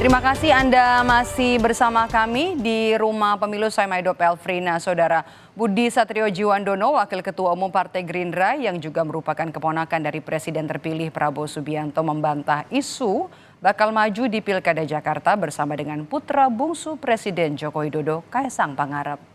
Terima kasih Anda masih bersama kami di Rumah Pemilu. Saya Maido Pelfrina. Saudara, Budi Satrio Djiwandono, Wakil Ketua Umum Partai Gerindra yang juga merupakan keponakan dari Presiden terpilih Prabowo Subianto membantah isu bakal maju di Pilkada Jakarta bersama dengan putra bungsu Presiden Joko Widodo, Kaesang Pangarep.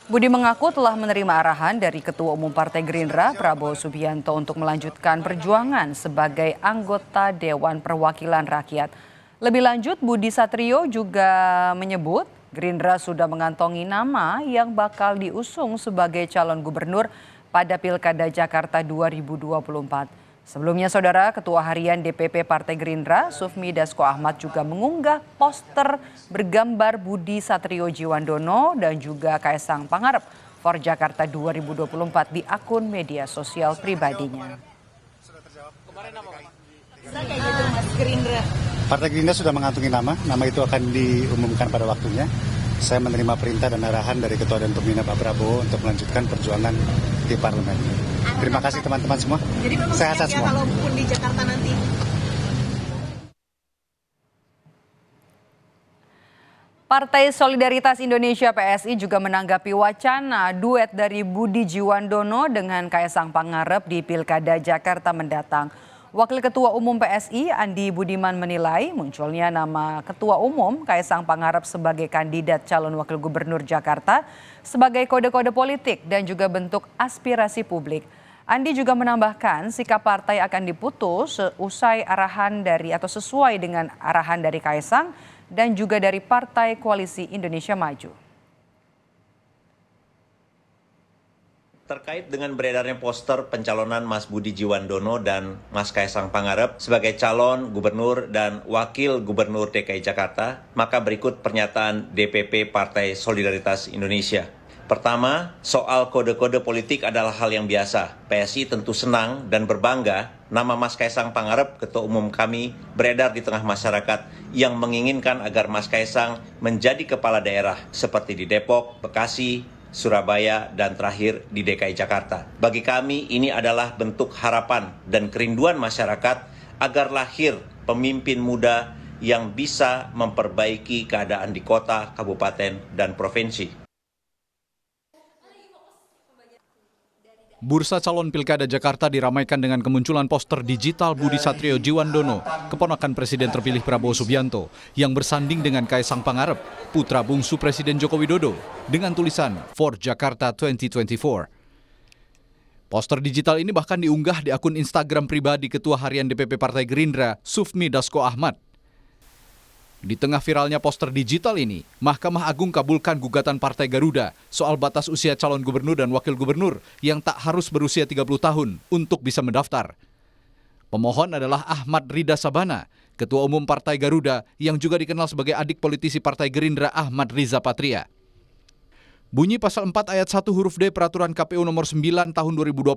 Budi mengaku telah menerima arahan dari Ketua Umum Partai Gerindra Prabowo Subianto untuk melanjutkan perjuangan sebagai anggota Dewan Perwakilan Rakyat. Lebih lanjut, Budi Satrio juga menyebut Gerindra sudah mengantongi nama yang bakal diusung sebagai calon gubernur pada Pilkada Jakarta 2024. Sebelumnya, Saudara, Ketua Harian DPP Partai Gerindra, Sufmi Dasko Ahmad juga mengunggah poster bergambar Budi Satrio Djiwandono dan juga Kaesang Pangarep for Jakarta 2024 di akun media sosial pribadinya. Partai Gerindra sudah mengantongi nama itu akan diumumkan pada waktunya. Saya menerima perintah dan arahan dari Ketua dan Pembina Pak Prabowo untuk melanjutkan perjuangan di parlemen. Terima kasih teman-teman semua. Jadi memang sehat semua. Kalaupun di Jakarta nanti. Partai Solidaritas Indonesia PSI juga menanggapi wacana duet dari Budi Djiwandono dengan Kaesang Pangarep di Pilkada Jakarta mendatang. Wakil Ketua Umum PSI Andi Budiman menilai munculnya nama Ketua Umum Kaesang Pangarep sebagai kandidat calon wakil gubernur Jakarta sebagai kode-kode politik dan juga bentuk aspirasi publik. Andi juga menambahkan sikap partai akan diputus usai arahan dari atau sesuai dengan arahan dari Kaesang dan juga dari Partai Koalisi Indonesia Maju. Terkait dengan beredarnya poster pencalonan Mas Budi Djiwandono dan Mas Kaesang Pangarep sebagai calon gubernur dan wakil gubernur DKI Jakarta, maka berikut pernyataan DPP Partai Solidaritas Indonesia. Pertama, soal kode-kode politik adalah hal yang biasa. PSI tentu senang dan berbangga nama Mas Kaesang Pangarep, Ketua Umum kami, beredar di tengah masyarakat yang menginginkan agar Mas Kaesang menjadi kepala daerah seperti di Depok, Bekasi, Surabaya, dan terakhir di DKI Jakarta. Bagi kami ini adalah bentuk harapan dan kerinduan masyarakat agar lahir pemimpin muda yang bisa memperbaiki keadaan di kota, kabupaten, dan provinsi. Bursa calon Pilkada Jakarta diramaikan dengan kemunculan poster digital Budi Satrio Djiwandono, keponakan Presiden terpilih Prabowo Subianto, yang bersanding dengan Kaesang Pangarep, putra bungsu Presiden Joko Widodo, dengan tulisan For Jakarta 2024. Poster digital ini bahkan diunggah di akun Instagram pribadi Ketua Harian DPP Partai Gerindra, Sufmi Dasko Ahmad. Di tengah viralnya poster digital ini, Mahkamah Agung kabulkan gugatan Partai Garuda soal batas usia calon gubernur dan wakil gubernur yang tak harus berusia 30 tahun untuk bisa mendaftar. Pemohon adalah Ahmad Rida Sabana, Ketua Umum Partai Garuda yang juga dikenal sebagai adik politisi Partai Gerindra Ahmad Riza Patria. Bunyi pasal 4 ayat 1 huruf D Peraturan KPU nomor 9 tahun 2020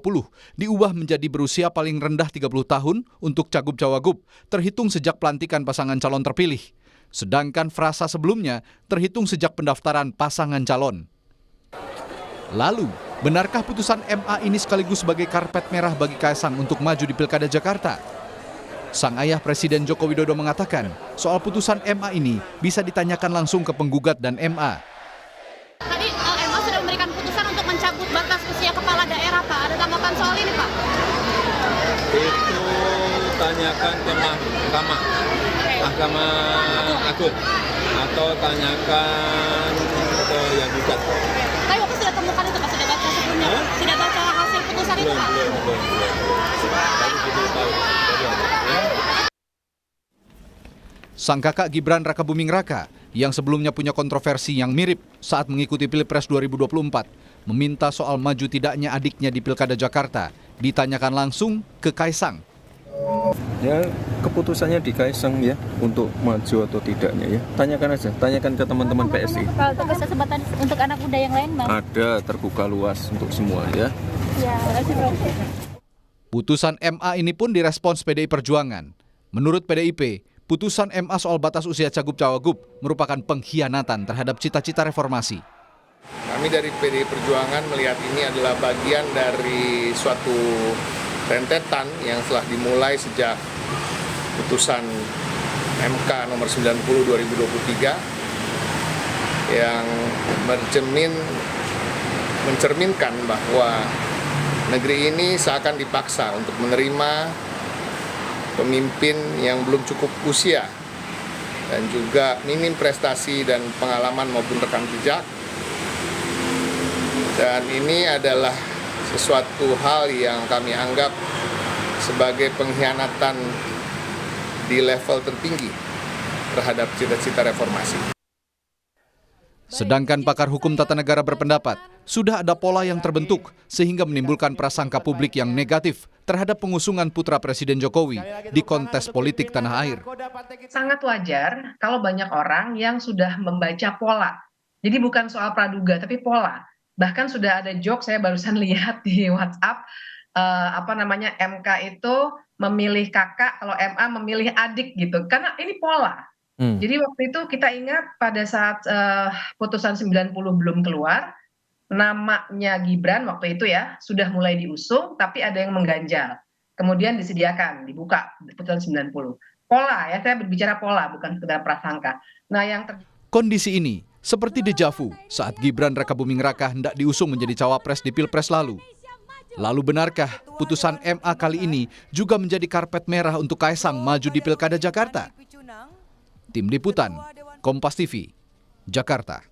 diubah menjadi berusia paling rendah 30 tahun untuk Cagup-Cawagup terhitung sejak pelantikan pasangan calon terpilih. Sedangkan frasa sebelumnya terhitung sejak pendaftaran pasangan calon. Lalu, benarkah putusan MA ini sekaligus sebagai karpet merah bagi Kaesang untuk maju di Pilkada Jakarta? Sang ayah Presiden Joko Widodo mengatakan, soal putusan MA ini bisa ditanyakan langsung ke penggugat dan MA. Tadi MA sudah memberikan putusan untuk mencabut batas usia kepala daerah, Pak. Ada tanggapan soal ini, Pak? Itu tanyakan ke Mahkamah Agung atau tanyakan ke yang gugat. Tapi Bapak sudah temukan itu, Pak? Sudah baca sebelumnya? Sudah baca hasil putusan itu, Pak? Belum. Sang kakak Gibran Rakabuming Raka yang sebelumnya punya kontroversi yang mirip saat mengikuti Pilpres 2024 meminta soal maju tidaknya adiknya di Pilkada Jakarta ditanyakan langsung ke Kaesang. Ya, keputusannya di Kaesang ya untuk maju atau tidaknya ya. Tanyakan aja, tanyakan ke teman-teman PSI. Kalau untuk kesempatan untuk anak muda yang lain, Bang? Ada, terbuka luas untuk semua ya. Ya, terima kasih, Bro. Putusan MA ini pun direspons PDI Perjuangan. Menurut PDIP, putusan MA soal batas usia Cagup-Cawagup merupakan pengkhianatan terhadap cita-cita reformasi. Kami dari PDI Perjuangan melihat ini adalah bagian dari suatu rentetan yang telah dimulai sejak putusan MK nomor 90 2023 yang mencerminkan bahwa negeri ini seakan dipaksa untuk menerima pemimpin yang belum cukup usia dan juga minim prestasi dan pengalaman maupun rekam jejak. Dan ini adalah sesuatu hal yang kami anggap sebagai pengkhianatan di level tertinggi terhadap cita-cita reformasi. Sedangkan pakar hukum tata negara berpendapat, sudah ada pola yang terbentuk sehingga menimbulkan prasangka publik yang negatif terhadap pengusungan putra Presiden Jokowi di kontes politik tanah air. Sangat wajar kalau banyak orang yang sudah membaca pola. Jadi bukan soal praduga, tapi pola. Bahkan sudah ada joke, saya barusan lihat di WhatsApp, MK itu memilih kakak, kalau MA memilih adik gitu. Karena ini pola. Jadi waktu itu kita ingat pada saat putusan 90 belum keluar, namanya Gibran waktu itu ya sudah mulai diusung, tapi ada yang mengganjal. Kemudian disediakan, dibuka putusan 90. Pola ya, saya berbicara pola bukan sekedar prasangka. Nah Kondisi ini seperti dejavu saat Gibran Rakabuming Raka hendak diusung menjadi cawapres di Pilpres lalu. Lalu benarkah putusan MA kali ini juga menjadi karpet merah untuk Kaisang maju di Pilkada Jakarta? Tim Liputan, Kompas TV, Jakarta.